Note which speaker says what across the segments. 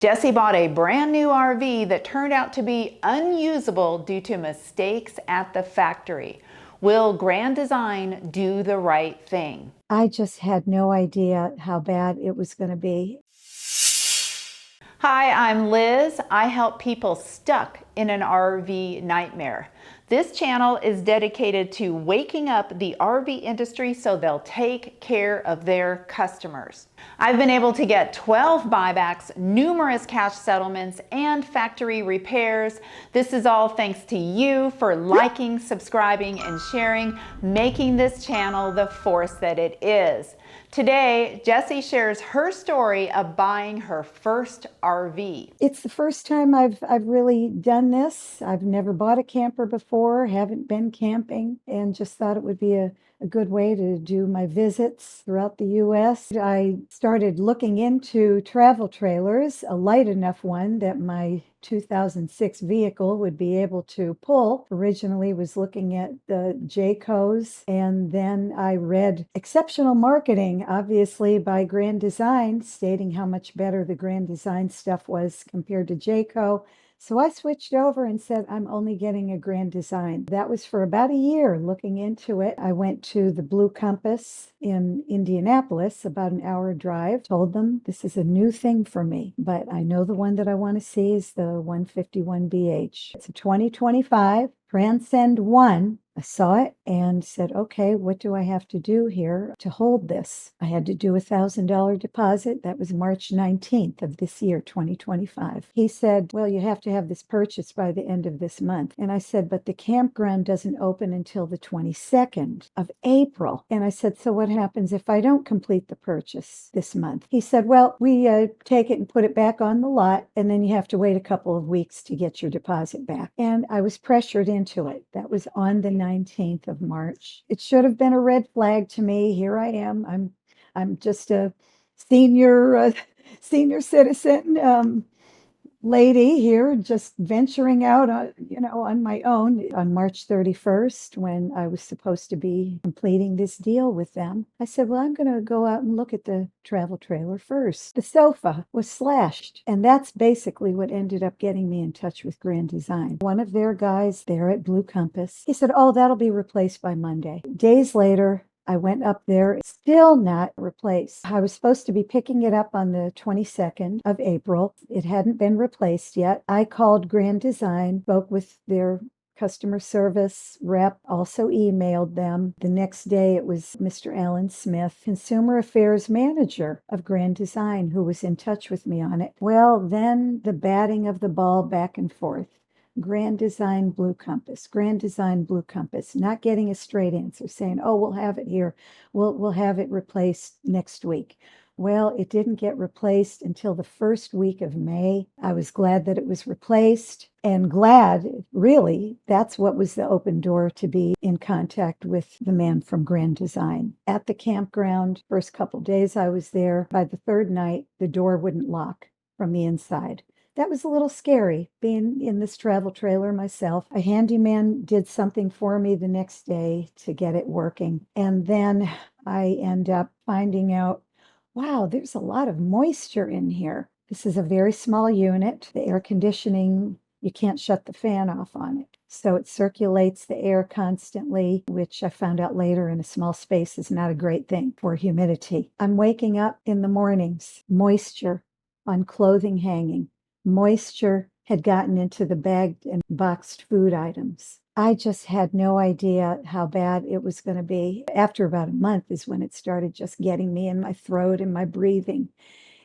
Speaker 1: Jesse bought a brand new RV that turned out to be unusable due to mistakes at the factory. Will Grand Design do the right thing?
Speaker 2: I just had no idea how bad it was going to be.
Speaker 1: Hi, I'm Liz. I help people stuck in an RV nightmare. This channel is dedicated to waking up the RV industry so they'll take care of their customers. I've been able to get 12 buybacks, numerous cash settlements, and factory repairs. This is all thanks to you for liking, subscribing, and sharing, making this channel the force that it is. Today, Jessie shares her story of buying her first RV.
Speaker 2: It's the first time I've really done this. I've never bought a camper before, haven't been camping, and just thought it would be a good way to do my visits throughout the U.S. I started looking into travel trailers, a light enough one that my 2006 vehicle would be able to pull. Originally was looking at the Jaycos, and then I read exceptional marketing, obviously by Grand Design, stating how much better the Grand Design stuff was compared to Jayco. So I switched over and said, I'm only getting a Grand Design. That was for about a year looking into it. I went to the Blue Compass in Indianapolis, about an hour drive, told them this is a new thing for me, but I know the one that I want to see is the 151BH. It's a 2025 Transcend 1. I saw it and said, okay, what do I have to do here to hold this? I had to do a $1,000 deposit. That was March 19th of this year, 2025. He said, well, you have to have this purchased by the end of this month. And I said, but the campground doesn't open until the 22nd of April. And I said, so what happens if I don't complete the purchase this month? He said, well, we take it and put it back on the lot, and then you have to wait a couple of weeks to get your deposit back. And I was pressured into it. That was on the 19th of March. It should have been a red flag to me. Here I am. I'm just a senior citizen lady here, just venturing out on my own. On March 31st, when I was supposed to be completing this deal with them, I said, well, I'm going to go out and look at the travel trailer first. The sofa was slashed, and that's basically what ended up getting me in touch with Grand Design. One of their guys there at Blue Compass, he said, oh, that'll be replaced by Monday. Days later, I went up there, still not replaced. I was supposed to be picking it up on the 22nd of April. It hadn't been replaced yet. I called Grand Design, spoke with their customer service rep, also emailed them. The next day, it was Mr. Alan Smith, Consumer Affairs Manager of Grand Design, who was in touch with me on it. Well, then the batting of the ball back and forth. Grand Design, Blue Compass, Grand Design, Blue Compass, not getting a straight answer, saying, oh, we'll have it here. We'll have it replaced next week. Well, it didn't get replaced until the first week of May. I was glad that it was replaced, and glad, really, that's what was the open door to be in contact with the man from Grand Design. At the campground, first couple days I was there, by the third night, the door wouldn't lock from the inside. That was a little scary, being in this travel trailer myself. A handyman did something for me the next day to get it working. And then I end up finding out, wow, there's a lot of moisture in here. This is a very small unit. The air conditioning, you can't shut the fan off on it. So it circulates the air constantly, which I found out later in a small space is not a great thing for humidity. I'm waking up in the mornings, moisture on clothing hanging. Moisture had gotten into the bagged and boxed food items. I just had no idea how bad it was going to be. After about a month is when it started just getting me in my throat and my breathing.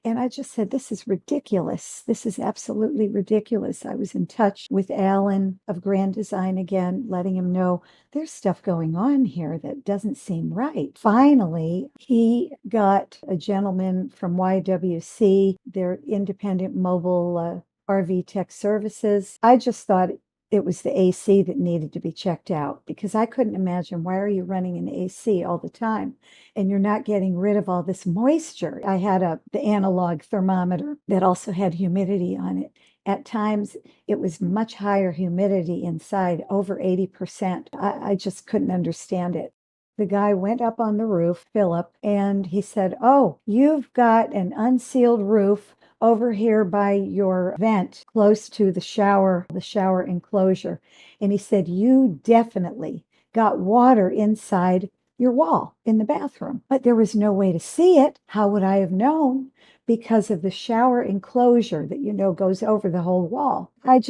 Speaker 2: And I just said, this is ridiculous. This is absolutely ridiculous. I was in touch with Alan of Grand Design again, letting him know there's stuff going on here that doesn't seem right. Finally, he got a gentleman from YWC, their independent mobile RV tech services. I just thought it was the AC that needed to be checked out, because I couldn't imagine, why are you running an AC all the time and you're not getting rid of all this moisture? I had the analog thermometer that also had humidity on it. At times, it was much higher humidity inside, over 80%. I just couldn't understand it. The guy went up on the roof, Philip, and he said, oh, you've got an unsealed roof over here by your vent, close to the shower enclosure. And he said, you definitely got water inside your wall in the bathroom, but there was no way to see it. How would I have known? Because of the shower enclosure that, goes over the whole wall. I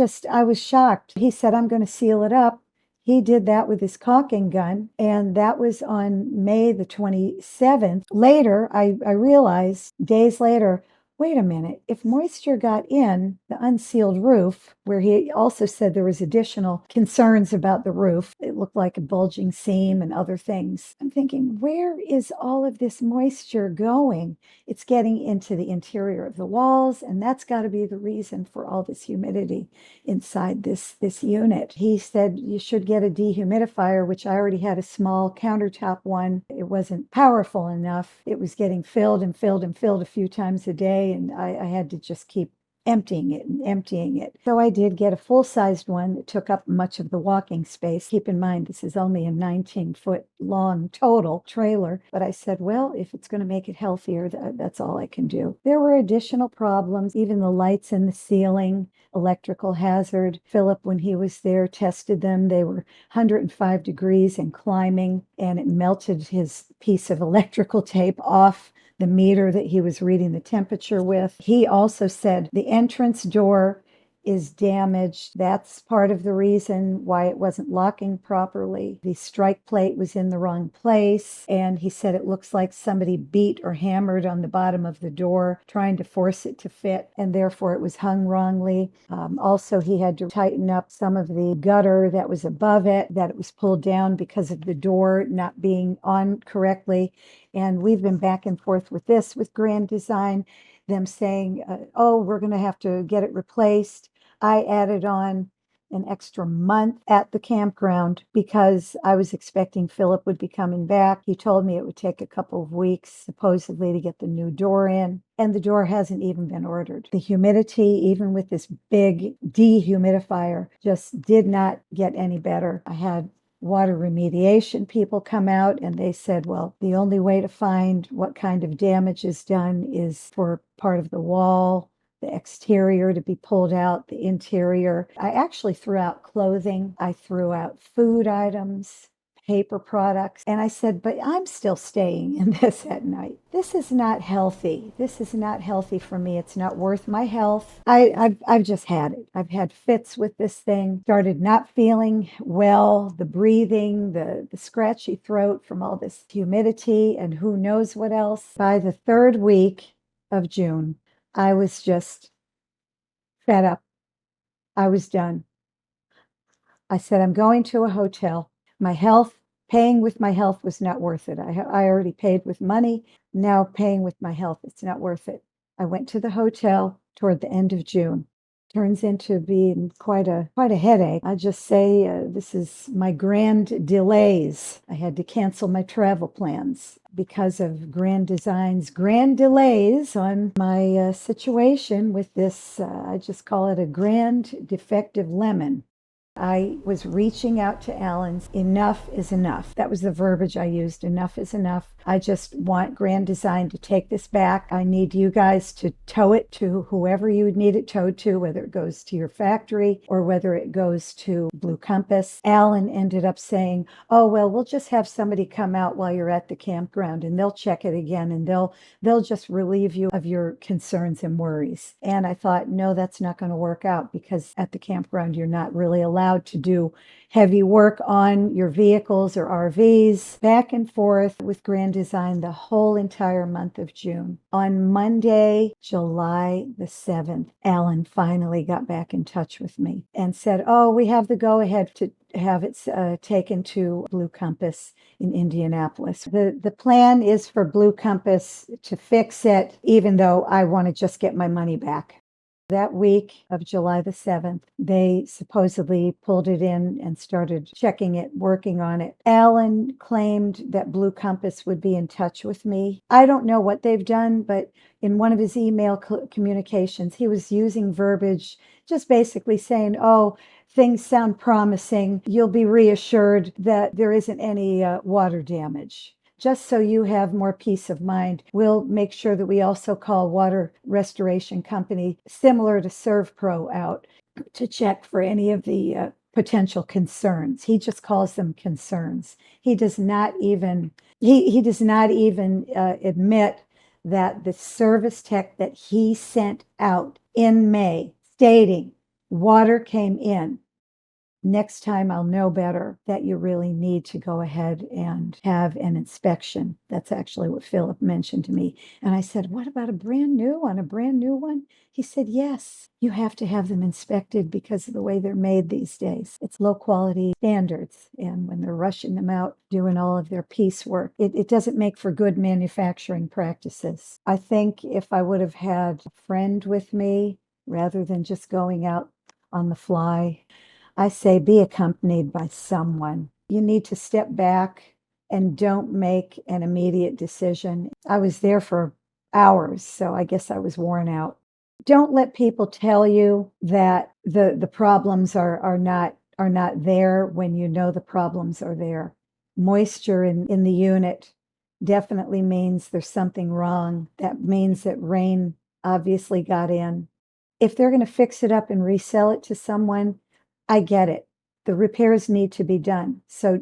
Speaker 2: was shocked. He said, I'm going to seal it up. He did that with his caulking gun, and that was on May the 27th. Later, I realized days later, wait a minute, if moisture got in the unsealed roof, where he also said there was additional concerns about the roof, it looked like a bulging seam and other things. I'm thinking, where is all of this moisture going? It's getting into the interior of the walls, and that's got to be the reason for all this humidity inside this unit. He said you should get a dehumidifier, which I already had a small countertop one. It wasn't powerful enough. It was getting filled and filled and filled a few times a day, and I had to just keep emptying it and emptying it. So I did get a full-sized one that took up much of the walking space. Keep in mind, this is only a 19-foot long total trailer. But I said, well, if it's going to make it healthier, that's all I can do. There were additional problems, even the lights in the ceiling, electrical hazard. Philip, when he was there, tested them. They were 105 degrees and climbing, and it melted his piece of electrical tape off the meter that he was reading the temperature with. He also said the entrance door is damaged. That's part of the reason why it wasn't locking properly. The strike plate was in the wrong place, and he said it looks like somebody beat or hammered on the bottom of the door trying to force it to fit, and therefore it was hung wrongly. Also, he had to tighten up some of the gutter that was above it, that it was pulled down because of the door not being on correctly. And we've been back and forth with this with Grand Design, them saying, oh, we're going to have to get it replaced. I added on an extra month at the campground because I was expecting Philip would be coming back. He told me it would take a couple of weeks, supposedly, to get the new door in, and the door hasn't even been ordered. The humidity, even with this big dehumidifier, just did not get any better. I had water remediation people come out, and they said, well, the only way to find what kind of damage is done is for part of the wall, the exterior to be pulled out, the interior. I actually threw out clothing. I threw out food items, paper products. And I said, but I'm still staying in this at night. This is not healthy. This is not healthy for me. It's not worth my health. I've just had it. I've had fits with this thing. Started not feeling well, the breathing, the scratchy throat from all this humidity and who knows what else. By the third week of June, I was just fed up. I was done. I said, I'm going to a hotel. My health, paying with my health was not worth it. I already paid with money. Now paying with my health, it's not worth it. I went to the hotel toward the end of June. Turns into being quite a headache. I just say this is my grand delays. I had to cancel my travel plans because of Grand Design's grand delays on my situation with this. I just call it a grand defective lemon. I was reaching out to Alan's. Enough is enough. That was the verbiage I used. Enough is enough. I just want Grand Design to take this back. I need you guys to tow it to whoever you would need it towed to, whether it goes to your factory or whether it goes to Blue Compass. Alan ended up saying, oh, well, we'll just have somebody come out while you're at the campground and they'll check it again and they'll just relieve you of your concerns and worries. And I thought, no, that's not going to work out because at the campground, you're not really allowed to do heavy work on your vehicles or RVs. Back and forth with Grand Design the whole entire month of June. On Monday, July the 7th, Alan finally got back in touch with me and said, oh, we have the go-ahead to have it taken to Blue Compass in Indianapolis. The plan is for Blue Compass to fix it, even though I want to just get my money back. That week of July the 7th, they supposedly pulled it in and started checking it, working on it. Alan claimed that Blue Compass would be in touch with me. I don't know what they've done, but in one of his email communications, he was using verbiage, just basically saying, oh, things sound promising. You'll be reassured that there isn't any water damage. just so you have more peace of mind, we'll make sure that we also call water restoration company similar to ServPro out to check for any of the potential concerns. He just calls them concerns. He does not even admit that the service tech that he sent out in May stating water came in. Next time I'll know better that you really need to go ahead and have an inspection. That's actually what Philip mentioned to me. And I said, what about a brand new one? He said, yes, you have to have them inspected because of the way they're made these days. It's low quality standards. And when they're rushing them out, doing all of their piecework, it doesn't make for good manufacturing practices. I think if I would have had a friend with me rather than just going out on the fly, I say be accompanied by someone. You need to step back and don't make an immediate decision. I was there for hours, so I guess I was worn out. Don't let people tell you that the problems are not there when you know the problems are there. Moisture in the unit definitely means there's something wrong. That means that rain obviously got in. If they're going to fix it up and resell it to someone, I get it. The repairs need to be done. So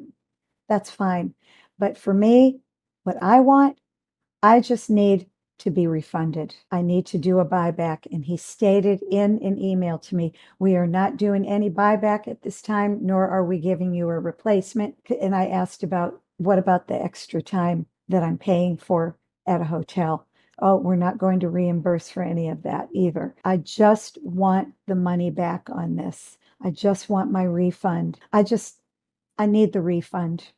Speaker 2: that's fine. But for me, what I just need to be refunded. I need to do a buyback. And he stated in an email to me, we are not doing any buyback at this time, nor are we giving you a replacement. And I asked about, what about the extra time that I'm paying for at a hotel? Oh, we're not going to reimburse for any of that either. I just want the money back on this. I just want my refund. I need the refund.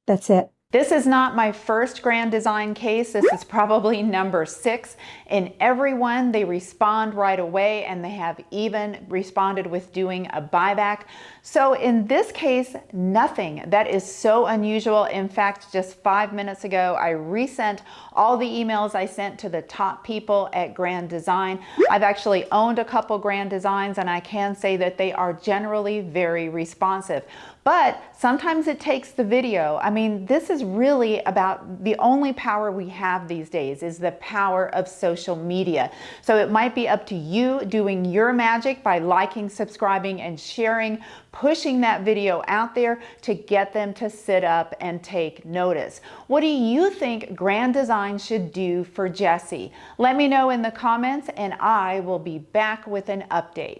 Speaker 2: That's it.
Speaker 1: This is not my first grand design case. This is probably number 6. In every one, they respond right away, and they have even responded with doing a buyback. So in this case, nothing. That is so unusual. In fact, just 5 minutes ago, I resent all the emails I sent to the top people at Grand Design. I've actually owned a couple Grand Designs, and I can say that they are generally very responsive. But sometimes it takes the video. I mean, this is really about the only power we have these days is the power of social media. So it might be up to you doing your magic by liking, subscribing, and sharing, pushing that video out there to get them to sit up and take notice. What do you think Grand Design should do for Jessie? Let me know in the comments, and I will be back with an update.